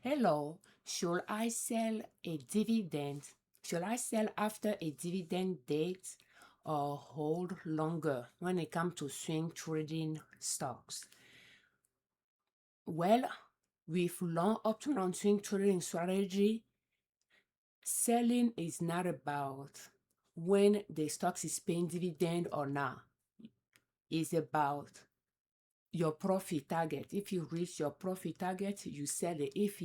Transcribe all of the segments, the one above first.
Hello, should I sell a dividend? Should I sell after a dividend date or hold longer when it comes to swing trading stocks? Well, with long option on swing trading strategy, selling is not about when the stock is paying dividend or not. It's about your profit target. If you reach your profit target, you sell it. If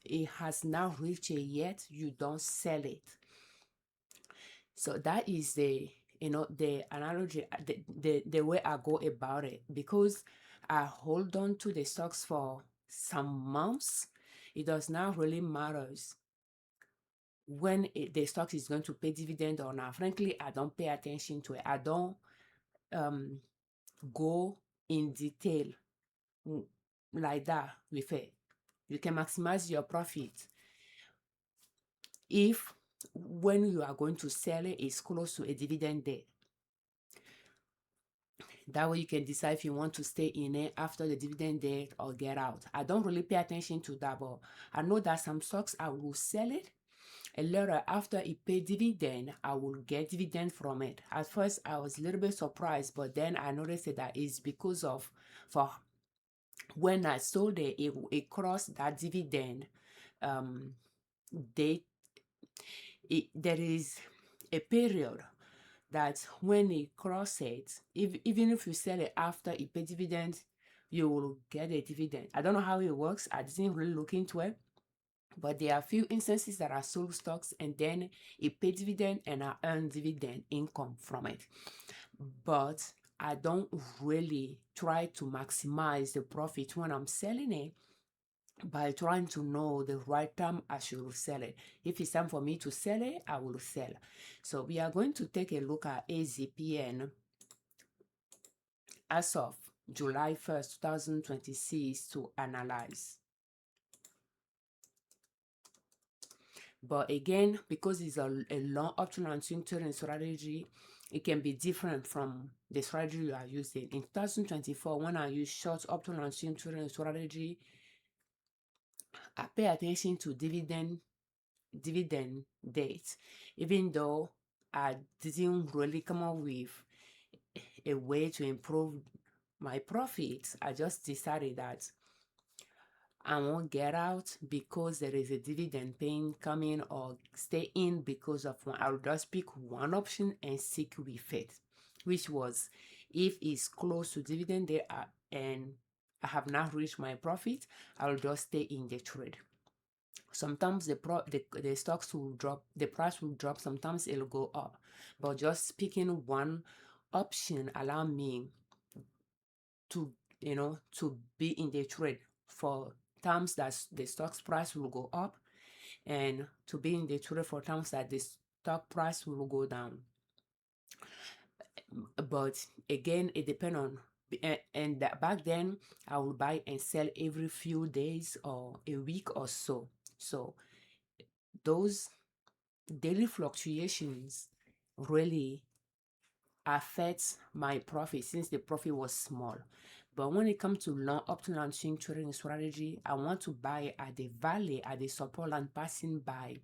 it has not reached it yet, you don't sell it. So that is the analogy, the way I go about it, because I hold on to the stocks for some months. It does not really matter when the stock is going to pay dividend or not. Frankly, I don't pay attention to it. I don't go in detail like that with it. You can maximize your profit if when you are going to sell it is close to a dividend date. That way you can decide if you want to stay in it after the dividend date or get out. I don't really pay attention to that, but I know that some stocks I will sell it, and later after it pay dividend, I will get dividend from it. At first I was a little bit surprised, but then I noticed that it's because of for when I sold it, it crossed that dividend date. There is a period that when it crosses, even if you sell it after it pay dividend, you will get a dividend. I don't know how it works. I didn't really look into it, but there are a few instances that I sold stocks and then it paid dividend and I earned dividend income from it. But I don't really try to maximize the profit when I'm selling it by trying to know the right time I should sell it. If it's time for me to sell it, I will sell. So we are going to take a look at AZPN as of July 1st, 2026 to analyze. But again, because it's a long option and swing trading strategy, it can be different from the strategy you are using. In 2024, when I use short option and swing trading strategy, I pay attention to dividend dates, even though I didn't really come up with a way to improve my profits. I just decided that I won't get out because there is a dividend paying coming, or stay in because of one. I'll just pick one option and stick with it, which was if it's close to dividend day and I have not reached my profit, I'll just stay in the trade. Sometimes the stocks will drop, the price will drop, sometimes it'll go up, but just picking one option allow me to to be in the trade for times that the stock's price will go up, and to be in the trade for times that the stock price will go down. But again, it depends on, and back then I would buy and sell every few days or a week or so. So those daily fluctuations really affects my profit since the profit was small. But when it comes to long option and swing trading strategy, I want to buy at the valley, at the support line, passing by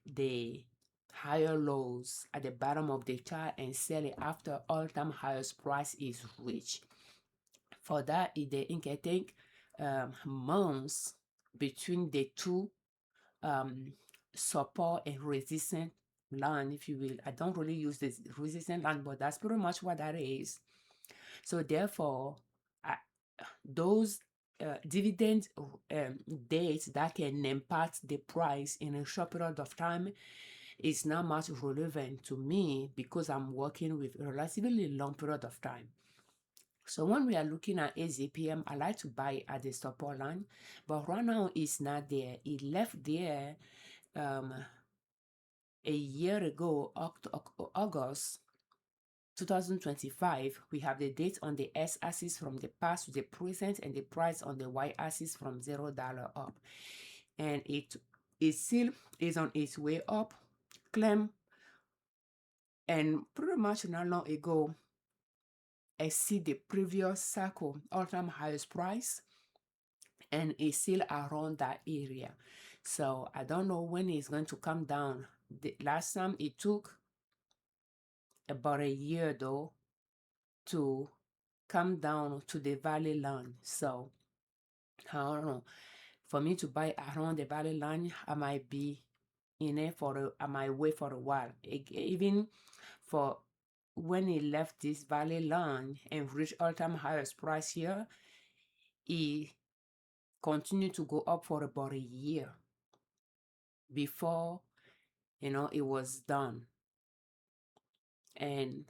the higher lows at the bottom of the chart and sell it after all-time highest price is reached. For that, it can take months between the two support and resistance line, if you will. I don't really use this resistance line, but that's pretty much what that is. So therefore, those dividend dates that can impact the price in a short period of time is not much relevant to me because I'm working with a relatively long period of time. So when we are looking at AZPN, I like to buy at the support line, but right now it's not there. It left there a year ago, August 2025. We have the date on the x-axis from the past to the present, and the price on the y-axis from $0 up. And it still is on its way up, climb, and pretty much not long ago exceed the previous cycle all-time highest price and it's still around that area. So I don't know when it's going to come down. The last time it took about a year though to come down to the valley line. So I don't know. For me to buy around the valley line, I might be in it I might wait for a while. Even for when he left this valley line and reached all-time highest price here, he continued to go up for about a year before it was done and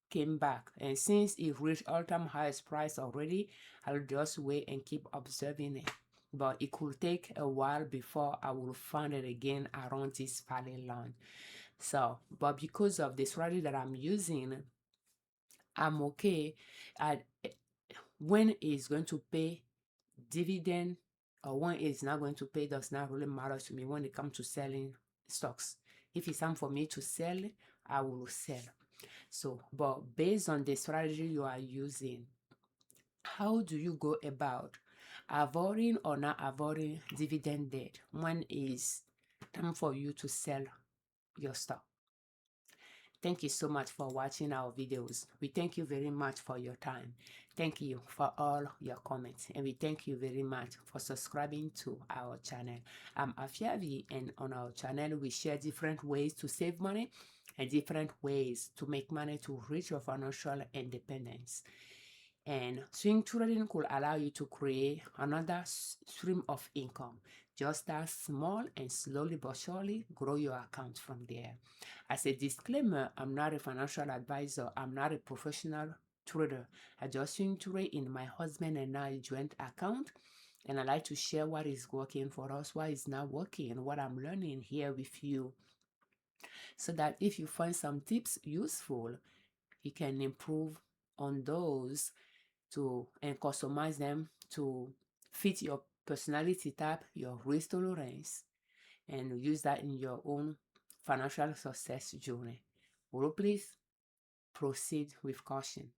came back. And since it reached all-time highest price already, I'll just wait and keep observing it. But it could take a while before I will find it again around this valley line. So, but because of the strategy that I'm using, I'm okay at when it's going to pay dividend or when it's not going to pay does not really matter to me when it comes to selling stocks. If it's time for me to sell, I will sell. So, but based on the strategy you are using, how do you go about avoiding or not avoiding dividend debt when it's time for you to sell your stock? Thank you so much for watching our videos. We thank you very much for your time. Thank you for all your comments, and we thank you very much for subscribing to our channel. I'm Afiavi, and on our channel we share different ways to save money and different ways to make money to reach your financial independence. And swing trading could allow you to create another stream of income. Just start small and slowly but surely grow your account from there. As a disclaimer, I'm not a financial advisor. I'm not a professional trader. I just swing trade in my husband and I joint account, and I like to share what is working for us, what is not working, and what I'm learning here with you, so that if you find some tips useful, you can improve on those and customize them to fit your personality type, your risk tolerance, and use that in your own financial success journey. Will you please proceed with caution?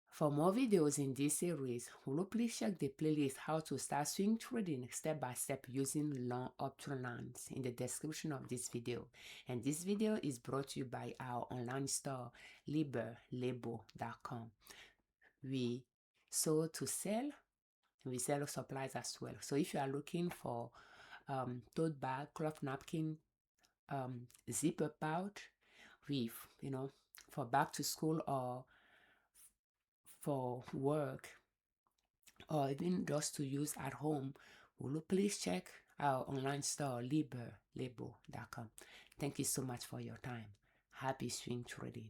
For more videos in this series, will you please check the playlist How to Start Swing Trading Step by Step Using Long Uptrend in the description of this video. And this video is brought to you by our online store, Liberman.com. We sell to sell, we sell supplies as well. So if you are looking for tote bag, cloth napkin, zipper pouch with for back to school or for work, or even just to use at home, will you please check our online store, Liberman.com. Thank you so much for your time. Happy swing trading.